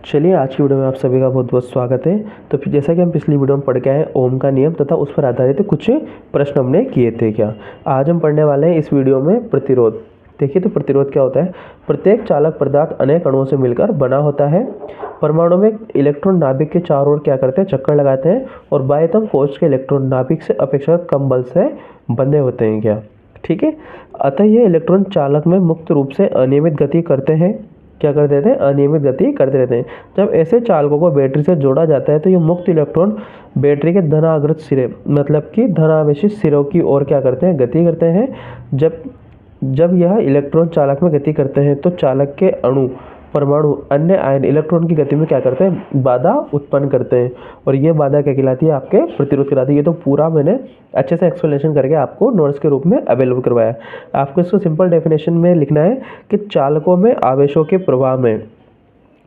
चलिए आज की वीडियो में आप सभी का बहुत बहुत स्वागत है। तो फिर जैसा कि हम पिछली वीडियो में पढ़ के आए ओम का नियम तथा उस पर आधारित कुछ प्रश्न हमने किए थे। क्या आज हम पढ़ने वाले हैं इस वीडियो में प्रतिरोध। देखिए तो प्रतिरोध क्या होता है। प्रत्येक चालक पदार्थ अनेक अणुओं से मिलकर बना होता है। परमाणु में इलेक्ट्रॉन नाभिक के चारों ओर क्या करते हैं, चक्कर लगाते हैं और बाह्यतम कोश के इलेक्ट्रॉन नाभिक से अपेक्षाकृत कम बल से बंधे होते हैं। क्या ठीक है। अतः ये इलेक्ट्रॉन चालक में मुक्त रूप से अनियमित गति करते हैं। क्या करते रहते हैं, अनियमित गति करते रहते हैं। जब ऐसे चालकों को बैटरी से जोड़ा जाता है तो ये मुक्त इलेक्ट्रॉन बैटरी के धनाग्रत सिरे मतलब कि धनावेशित सिरों की ओर क्या करते हैं, गति करते हैं। जब जब यह इलेक्ट्रॉन चालक में गति करते हैं तो चालक के अणु परमाणु अन्य आयन इलेक्ट्रॉन की गति में क्या करते हैं, बाधा उत्पन्न करते हैं। और ये बाधा क्या कहलाती है, आपके प्रतिरोध कहलाती है। ये तो पूरा मैंने अच्छे से एक्सप्लेनेशन करके आपको नोट्स के रूप में अवेलेबल करवाया। आपको इसको सिंपल डेफिनेशन में लिखना है कि चालकों में आवेशों के प्रवाह में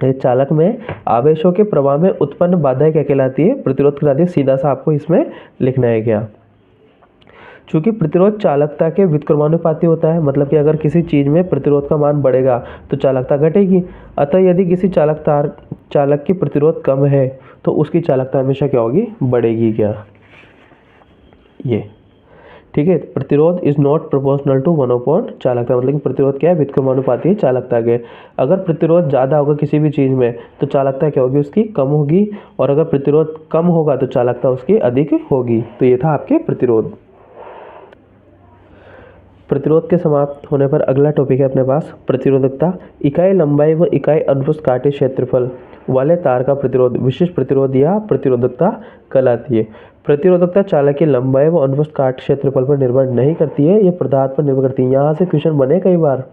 चालक में आवेशों के प्रवाह में उत्पन्न बाधा क्या कहलाती है, प्रतिरोध कहलाती है। सीधा सा आपको इसमें लिखना है। क्या चूंकि प्रतिरोध चालकता के व्युत्क्रमानुपाती होता है, मतलब कि अगर किसी चीज़ में प्रतिरोध का मान बढ़ेगा तो चालकता घटेगी। अतः यदि किसी चालक की प्रतिरोध कम है तो उसकी चालकता हमेशा क्या होगी, बढ़ेगी। क्या ये ठीक है। प्रतिरोध इज नॉट प्रोपोर्शनल टू 1/, चालकता मतलब कि प्रतिरोध क्या है, व्युत्क्रमानुपाती है चालकता के। अगर प्रतिरोध ज़्यादा होगा किसी भी चीज़ में तो चालकता क्या होगी, उसकी कम होगी। और अगर प्रतिरोध कम होगा तो चालकता उसकी अधिक होगी। तो ये था आपके प्रतिरोध। प्रतिरोध के समाप्त होने पर अगला टॉपिक है अपने पास प्रतिरोधकता। इकाई लंबाई व इकाई अनुप्रस्थ काटे क्षेत्रफल वाले तार का प्रतिरोध विशिष्ट प्रतिरोध या प्रतिरोधकता कहलाती है। प्रतिरोधकता चालक की लंबाई व अनुप्रस्थ काट क्षेत्रफल पर निर्भर नहीं करती है, ये पदार्थ पर निर्भर करती है। यहाँ से क्वेश्चन बने कई बार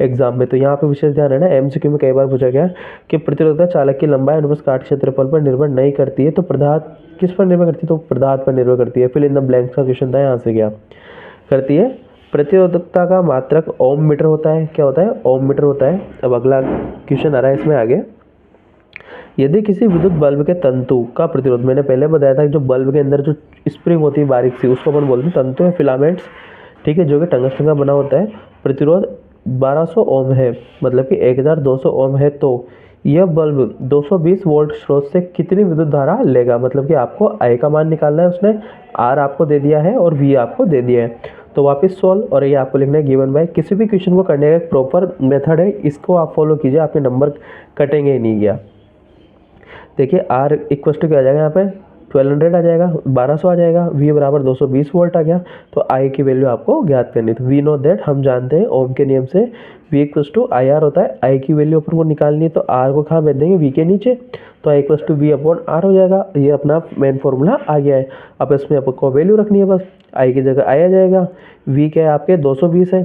एग्जाम में, तो यहाँ पे विशेष ध्यान रहना। एमसीक्यू में कई बार पूछा गया कि प्रतिरोधकता चालक की लंबाई अनुप्रस्थ काट क्षेत्रफल पर निर्भर नहीं करती है, तो पदार्थ किस पर निर्भर करती है, तो पदार्थ पर निर्भर करती है। फिल इन द ब्लैंक्स का क्वेश्चन था, यहाँ से क्या करती है। प्रतिरोधकता का मात्रक ओम मीटर होता है। क्या होता है, ओम मीटर होता है। अब अगला क्वेश्चन आ रहा है इसमें आगे। यदि किसी विद्युत बल्ब के तंतु का प्रतिरोध, मैंने पहले बताया था कि जो बल्ब के अंदर जो स्प्रिंग होती है बारीक सी, उसको अपन बोलते हैं तंतु या फिलामेंट्स, ठीक है, जो कि टंगस्टन का बना होता है। प्रतिरोध 1200 ओम है, मतलब कि 1200 ओम है, तो यह बल्ब 220 वोल्ट स्रोत से कितनी विद्युत धारा लेगा। मतलब कि आपको आई का मान निकालना है, उसने आर आपको दे दिया है और वी आपको दे दिया है। तो वापस सोल्व, और ये आपको लिखना है गिवन बाय। किसी भी क्वेश्चन को करने का एक प्रॉपर मेथड है, इसको आप फॉलो कीजिए, आपके नंबर कटेंगे ही नहीं। गया देखिए आर इक्वल टू क्या आ जाएगा, यहाँ पे 1200 आ जाएगा, 1200 आ जाएगा। वी बराबर 220 वोल्ट आ गया। तो आई की वैल्यू आपको ज्ञात करनी है। तो वी नो दैट, हम जानते हैं ओम के नियम से V equal to I R होता है। आई की वैल्यू अपन को निकालनी है, तो आर को कहाँ भेज देंगे, वी के नीचे। तो I equal to V upon R हो जाएगा। ये अपना मेन फॉर्मूला आ गया है। अब इसमें आपको वैल्यू रखनी है, बस आई की जगह आई आ जाएगा। वी क्या है आपके 220 है,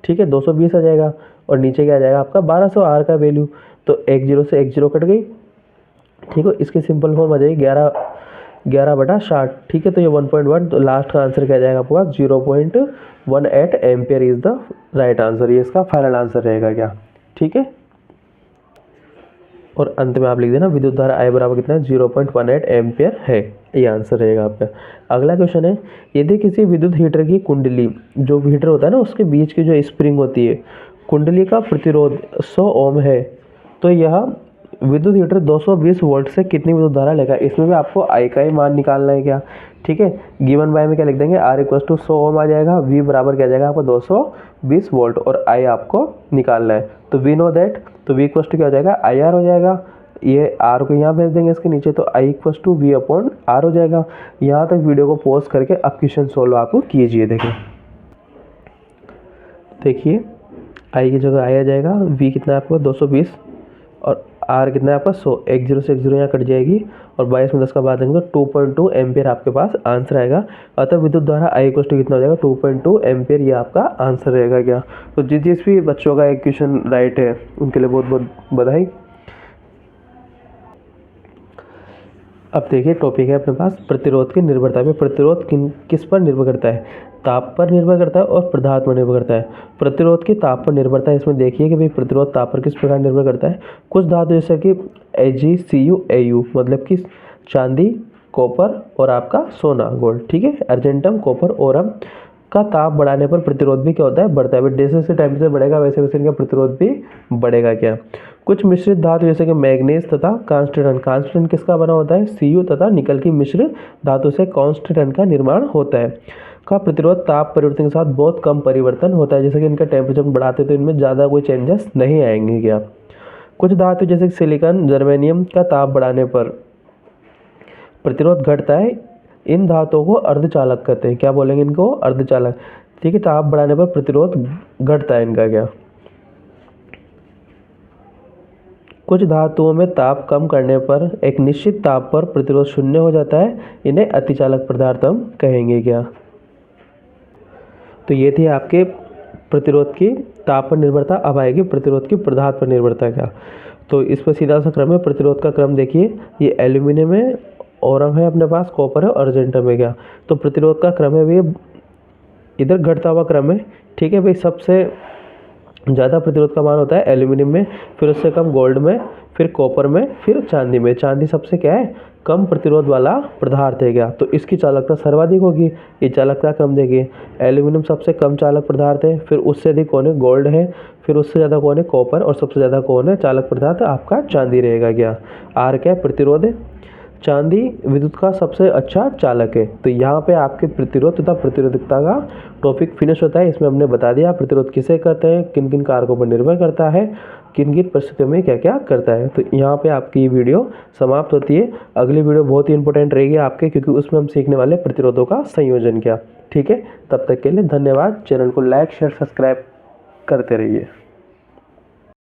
ठीक है, 220 आ जाएगा। और नीचे क्या आ जाएगा आपका 1200 आर का वैल्यू। तो एक जीरो से एक जीरो कट गई, ठीक है। इसकी सिंपल फॉर्म आ जाएगी 11/60, ठीक है। तो ये 1.1, तो लास्ट का आंसर क्या जाएगा आपके पास 0.18 ampere is the right answer. ये इसका फाइनल आंसर रहेगा। क्या ठीक है। और अंत में आप लिख देना विद्युत धारा आई बराबर कितना है, 0.18 एम्पियर है। ये आंसर रहेगा आपका। अगला क्वेश्चन है, यदि किसी विद्युत हीटर की कुंडली, जो हीटर होता है ना उसके बीच की जो स्प्रिंग होती है, कुंडली का प्रतिरोध 100 ओम है, तो यह विद्युत हीटर 220 वोल्ट से कितनी विद्युत धारा लेगा। इसमें भी आपको आई का ही मान निकालना है। क्या ठीक है। गिवन बाय में क्या लिख देंगे, आर इक्वल टू 100 ओम आ जाएगा, वी बराबर क्या जाएगा आपको 220 वोल्ट, और आई आपको निकालना है। तो वी नो दैट, तो वी इक्वल टू क्या हो जाएगा, आई आर हो जाएगा। ये आर को यहाँ भेज देंगे इसके नीचे, तो I equal to V upon R हो जाएगा। यहाँ तक वीडियो को पॉज करके अब क्वेश्चन सोल्व आप कीजिए। देखिए आई की जगह आई आ जाएगा, वी कितना है आपको 220, और आर कितना है आपका 100। एक जीरो से एक जीरो यहाँ कट जाएगी, और 22 में 10 का बाद देंगे तो 2.2 एम्पियर आपके पास आंसर आएगा। अतः विद्युत द्वारा आई इक्वल टू कितना हो जाएगा, 2.2 एम्पियर, ये आपका आंसर रहेगा। क्या तो जिस भी बच्चों का एक क्वेश्चन राइट है उनके लिए बहुत बहुत बधाई। अब देखिए टॉपिक है अपने पास प्रतिरोध की निर्भरता पे। प्रतिरोध किस पर निर्भर करता है, ताप पर निर्भर करता है और पदार्थ पर निर्भर करता है। प्रतिरोध की ताप पर निर्भरता है, इसमें देखिए कि भाई प्रतिरोध ताप पर किस प्रकार निर्भर करता है। कुछ धातु जैसे कि AgCu Au, मतलब कि चांदी, कॉपर और आपका सोना, गोल्ड, ठीक है, अर्जेंटम, कॉपर, ओरम, का ताप बढ़ाने पर प्रतिरोध भी क्या होता है, बढ़ता है। जैसे जैसे टेम्परेचर बढ़ेगा वैसे वैसे इनका प्रतिरोध भी बढ़ेगा। क्या कुछ मिश्रित धातु जैसे कि मैग्नीज तथा कांस्टेंट, कांस्टेंट किसका बना होता है, Cu तथा निकल की मिश्र धातु से कांस्टेंट का निर्माण होता है। का प्रतिरोध ताप परिवर्तन के साथ बहुत कम परिवर्तन होता है। जैसे कि इनका टेम्परेचर बढ़ाते तो इनमें ज़्यादा कोई चेंजेस नहीं आएंगे। क्या कुछ धातु जैसे सिलिकॉन, जर्मेनियम का ताप बढ़ाने पर प्रतिरोध घटता है। इन धातुओं को अर्धचालक कहते हैं। क्या बोलेंगे इनको, अर्धचालक। ठीक है, ताप बढ़ाने पर प्रतिरोध घटता है इनका। क्या कुछ धातुओं में ताप कम करने पर एक निश्चित ताप पर प्रतिरोध शून्य हो जाता है, इन्हें अतिचालक पदार्थ हम कहेंगे। क्या तो ये थी आपके प्रतिरोध की ताप पर निर्भरता। अब आएगी प्रतिरोध की पदार्थ पर निर्भरता। क्या तो इस पर सीधा सा क्रम है। प्रतिरोध का क्रम देखिए, ये एल्यूमिनियम है, ओरम है अपने पास, कॉपर है और अर्जेंटम है। क्या तो प्रतिरोध का क्रम है भाई, इधर घटता हुआ क्रम है। ठीक है भाई, सबसे ज़्यादा प्रतिरोध का मान होता है एल्यूमिनियम में, फिर उससे कम गोल्ड में, फिर कॉपर में, फिर चांदी में। चांदी सबसे क्या है, कम प्रतिरोध वाला पदार्थ है। क्या तो इसकी चालकता सर्वाधिक होगी। ये चालकता क्रम देखिए, एल्यूमिनियम सबसे कम चालक पदार्थ है, फिर उससे अधिक कौन है, गोल्ड है, फिर उससे ज़्यादा कौन है, कॉपर, और सबसे ज़्यादा कौन है चालक पदार्थ, आपका चांदी रहेगा। क्या आर क्या प्रतिरोध है, चांदी विद्युत का सबसे अच्छा चालक है। तो यहाँ पे आपके प्रतिरोध तथा प्रतिरोधकता का टॉपिक फिनिश होता है। इसमें हमने बता दिया प्रतिरोध किसे कहते हैं, किन किन कारकों पर निर्भर करता है, किन किन परिस्थितियों में क्या क्या करता है। तो यहाँ पे आपकी ये वीडियो समाप्त होती है। अगली वीडियो बहुत ही इंपॉर्टेंट रहेगी आपके, क्योंकि उसमें हम सीखने वाले प्रतिरोधों का संयोजन। क्या ठीक है, तब तक के लिए धन्यवाद। चैनल को लाइक शेयर सब्सक्राइब करते रहिए।